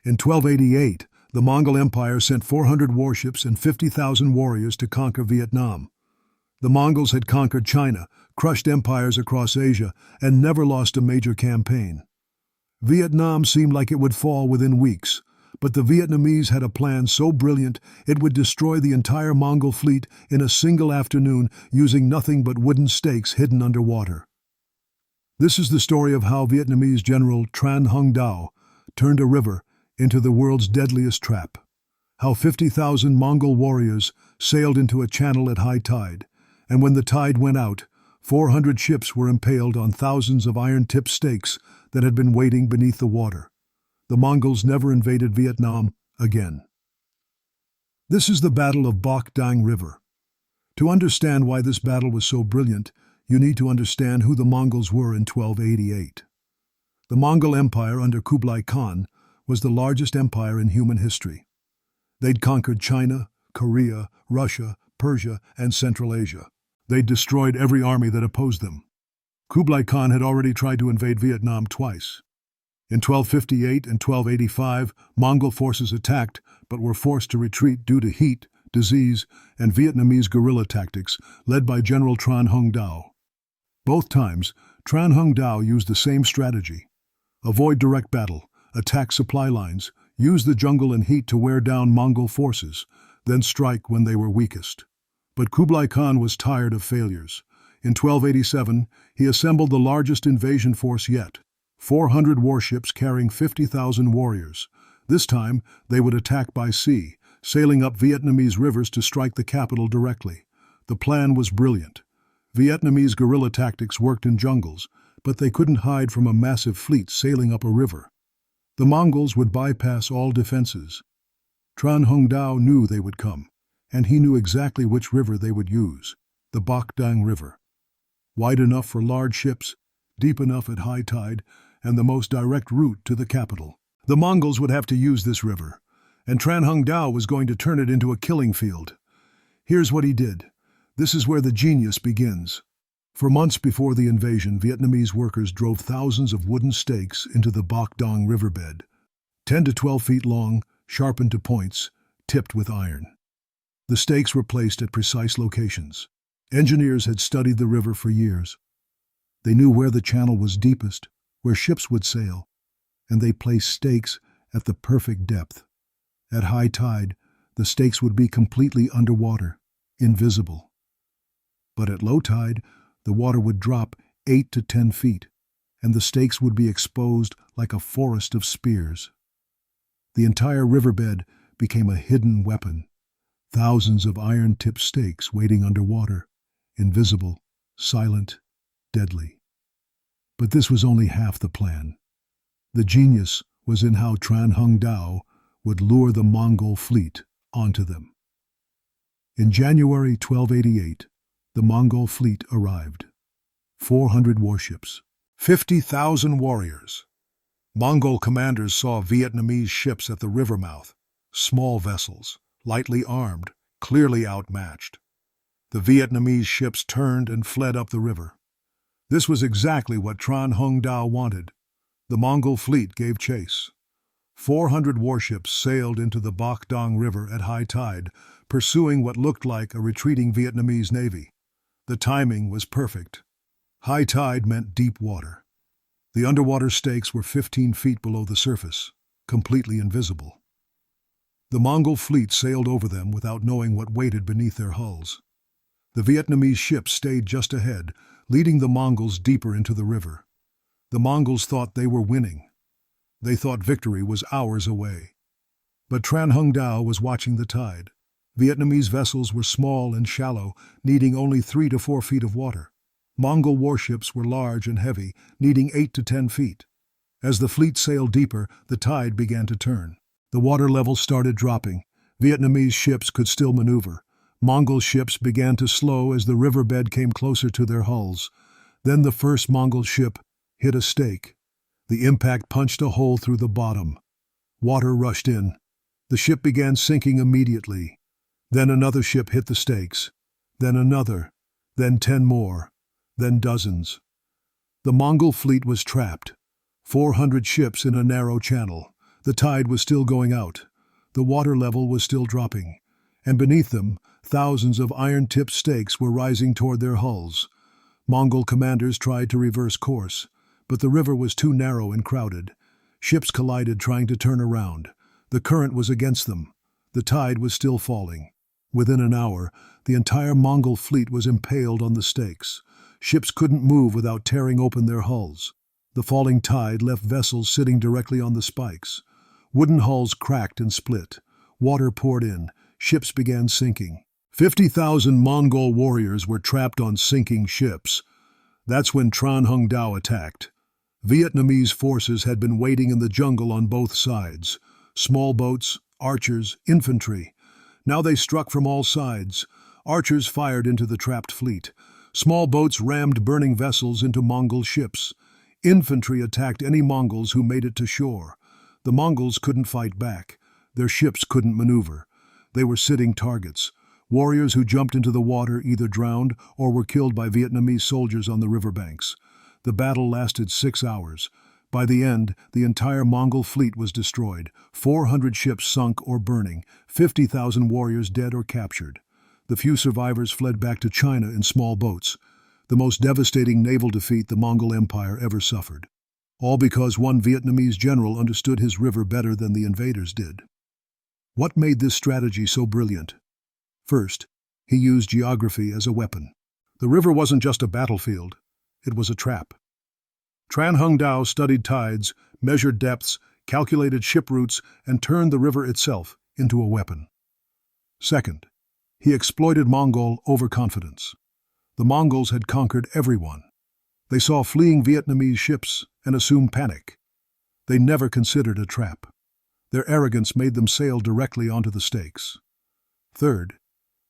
In 1288, the Mongol Empire sent 400 warships and 50,000 warriors to conquer Vietnam. The Mongols had conquered China, crushed empires across Asia, and never lost a major campaign. Vietnam seemed like it would fall within weeks, but the Vietnamese had a plan so brilliant it would destroy the entire Mongol fleet in a single afternoon using nothing but wooden stakes hidden underwater. This is the story of how Vietnamese General Tran Hung Dao turned a river into the world's deadliest trap, how 50,000 Mongol warriors sailed into a channel at high tide, and when the tide went out, 400 ships were impaled on thousands of iron-tipped stakes that had been waiting beneath the water. The Mongols never invaded Vietnam again. This is the Battle of Bach Dang River. To understand why this battle was so brilliant, you need to understand who the Mongols were in 1288. The Mongol Empire under Kublai Khan was the largest empire in human history. They'd conquered China, Korea, Russia, Persia, and Central Asia. They'd destroyed every army that opposed them. Kublai Khan had already tried to invade Vietnam twice. In 1258 and 1285, Mongol forces attacked but were forced to retreat due to heat, disease, and Vietnamese guerrilla tactics led by General Tran Hung Dao. Both times, Tran Hung Dao used the same strategy. Avoid direct battle, attack supply lines, use the jungle and heat to wear down Mongol forces, then strike when they were weakest. But Kublai Khan was tired of failures. In 1287, he assembled the largest invasion force yet, 400 warships carrying 50,000 warriors. This time, they would attack by sea, sailing up Vietnamese rivers to strike the capital directly. The plan was brilliant. Vietnamese guerrilla tactics worked in jungles, but they couldn't hide from a massive fleet sailing up a river. The Mongols would bypass all defenses. Tran Hung Dao knew they would come, and he knew exactly which river they would use, the Bach Dang River. Wide enough for large ships, deep enough at high tide, and the most direct route to the capital. The Mongols would have to use this river, and Tran Hung Dao was going to turn it into a killing field. Here's what he did. This is where the genius begins. For months before the invasion, Vietnamese workers drove thousands of wooden stakes into the Bach Dang riverbed, 10 to 12 feet long, sharpened to points, tipped with iron. The stakes were placed at precise locations. Engineers had studied the river for years. They knew where the channel was deepest, where ships would sail, and they placed stakes at the perfect depth. At high tide, the stakes would be completely underwater, invisible. But at low tide, the water would drop 8 to 10 feet, and the stakes would be exposed like a forest of spears. The entire riverbed became a hidden weapon. Thousands of iron-tipped stakes waiting underwater, invisible, silent, deadly. But this was only half the plan. The genius was in how Tran Hung Dao would lure the Mongol fleet onto them. In January 1288, the Mongol fleet arrived. 400 warships, 50,000 warriors. Mongol commanders saw Vietnamese ships at the river mouth, small vessels, lightly armed, clearly outmatched. The Vietnamese ships turned and fled up the river. This was exactly what Tran Hung Dao wanted. The Mongol fleet gave chase. 400 warships sailed into the Bach Dang River at high tide, pursuing what looked like a retreating Vietnamese navy. The timing was perfect. High tide meant deep water. The underwater stakes were 15 feet below the surface, completely invisible. The Mongol fleet sailed over them without knowing what waited beneath their hulls. The Vietnamese ships stayed just ahead, leading the Mongols deeper into the river. The Mongols thought they were winning. They thought victory was hours away. But Tran Hung Dao was watching the tide. Vietnamese vessels were small and shallow, needing only 3 to 4 feet of water. Mongol warships were large and heavy, needing 8 to 10 feet. As the fleet sailed deeper, the tide began to turn. The water level started dropping. Vietnamese ships could still maneuver. Mongol ships began to slow as the riverbed came closer to their hulls. Then the first Mongol ship hit a stake. The impact punched a hole through the bottom. Water rushed in. The ship began sinking immediately. Then another ship hit the stakes. Then another. Then 10 more. Then dozens. The Mongol fleet was trapped. 400 ships in a narrow channel. The tide was still going out. The water level was still dropping. And beneath them, thousands of iron-tipped stakes were rising toward their hulls. Mongol commanders tried to reverse course, but the river was too narrow and crowded. Ships collided trying to turn around. The current was against them. The tide was still falling. Within an hour, the entire Mongol fleet was impaled on the stakes. Ships couldn't move without tearing open their hulls. The falling tide left vessels sitting directly on the spikes. Wooden hulls cracked and split. Water poured in. Ships began sinking. 50,000 Mongol warriors were trapped on sinking ships. That's when Tran Hung Dao attacked. Vietnamese forces had been waiting in the jungle on both sides. Small boats, archers, infantry. Now they struck from all sides. Archers fired into the trapped fleet. Small boats rammed burning vessels into Mongol ships. Infantry attacked any Mongols who made it to shore. The Mongols couldn't fight back. Their ships couldn't maneuver. They were sitting targets. Warriors who jumped into the water either drowned or were killed by Vietnamese soldiers on the riverbanks. The battle lasted 6 hours. By the end, the entire Mongol fleet was destroyed. 400 ships sunk or burning, 50,000 warriors dead or captured. The few survivors fled back to China in small boats. The most devastating naval defeat the Mongol Empire ever suffered. All because one Vietnamese general understood his river better than the invaders did. What made this strategy so brilliant? First, he used geography as a weapon. The river wasn't just a battlefield, it was a trap. Tran Hung Dao studied tides, measured depths, calculated ship routes, and turned the river itself into a weapon. Second, he exploited Mongol overconfidence. The Mongols had conquered everyone. They saw fleeing Vietnamese ships and assumed panic. They never considered a trap. Their arrogance made them sail directly onto the stakes. Third,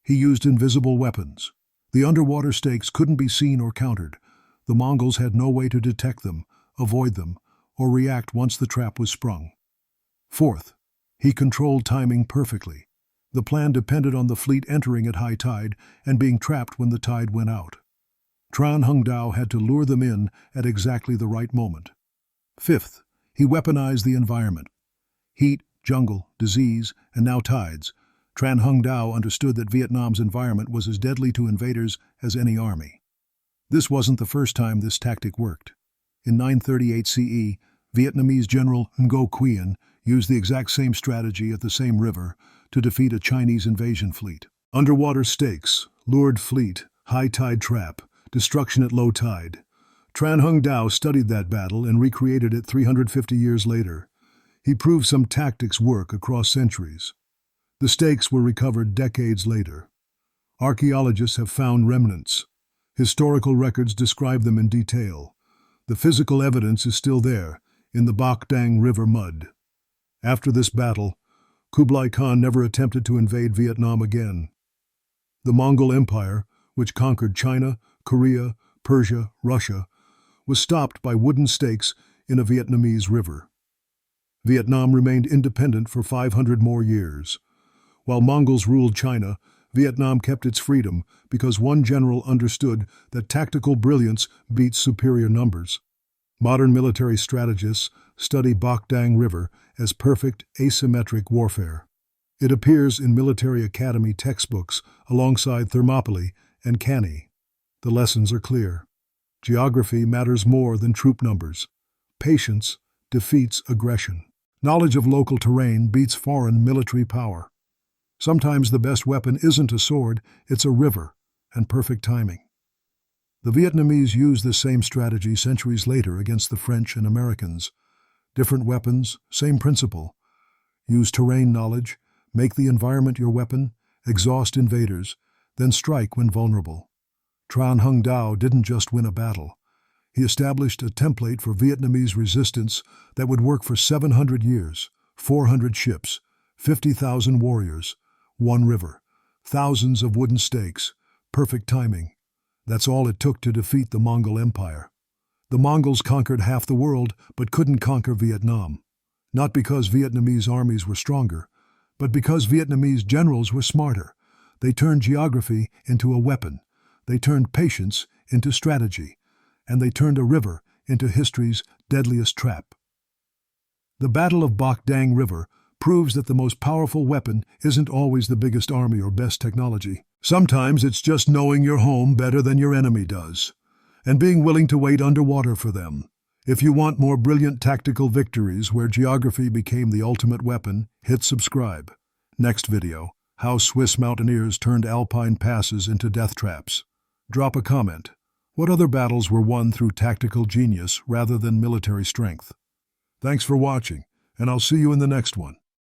he used invisible weapons. The underwater stakes couldn't be seen or countered. The Mongols had no way to detect them, avoid them, or react once the trap was sprung. Fourth, he controlled timing perfectly. The plan depended on the fleet entering at high tide and being trapped when the tide went out. Tran Hung Dao had to lure them in at exactly the right moment. Fifth, he weaponized the environment. Heat, jungle, disease, and now tides. Tran Hung Dao understood that Vietnam's environment was as deadly to invaders as any army. This wasn't the first time this tactic worked. In 938 CE, Vietnamese General Ngo Quyen used the exact same strategy at the same river to defeat a Chinese invasion fleet. Underwater stakes, lured fleet, high tide trap, destruction at low tide. Tran Hung Dao studied that battle and recreated it 350 years later. He proved some tactics work across centuries. The stakes were recovered decades later. Archaeologists have found remnants. Historical records describe them in detail. The physical evidence is still there, in the Bach Dang River mud. After this battle, Kublai Khan never attempted to invade Vietnam again. The Mongol Empire, which conquered China, Korea, Persia, Russia, was stopped by wooden stakes in a Vietnamese river. Vietnam remained independent for 500 more years. While Mongols ruled China, Vietnam kept its freedom because one general understood that tactical brilliance beats superior numbers. Modern military strategists study Bach Dang River as perfect asymmetric warfare. It appears in military academy textbooks alongside Thermopylae and Cannae. The lessons are clear. Geography matters more than troop numbers. Patience defeats aggression. Knowledge of local terrain beats foreign military power. Sometimes the best weapon isn't a sword, it's a river, and perfect timing. The Vietnamese used this same strategy centuries later against the French and Americans. Different weapons, same principle. Use terrain knowledge, make the environment your weapon, exhaust invaders, then strike when vulnerable. Tran Hung Dao didn't just win a battle. He established a template for Vietnamese resistance that would work for 700 years, 400 ships, 50,000 warriors, one river, thousands of wooden stakes, perfect timing. That's all it took to defeat the Mongol Empire. The Mongols conquered half the world but couldn't conquer Vietnam. Not because Vietnamese armies were stronger, but because Vietnamese generals were smarter. They turned geography into a weapon. They turned patience into strategy. And they turned a river into history's deadliest trap. The Battle of Bach Dang River proves that the most powerful weapon isn't always the biggest army or best technology. Sometimes it's just knowing your home better than your enemy does, and being willing to wait underwater for them. If you want more brilliant tactical victories where geography became the ultimate weapon, hit subscribe. Next video, how Swiss mountaineers turned alpine passes into death traps. Drop a comment. What other battles were won through tactical genius rather than military strength? Thanks for watching, and I'll see you in the next one.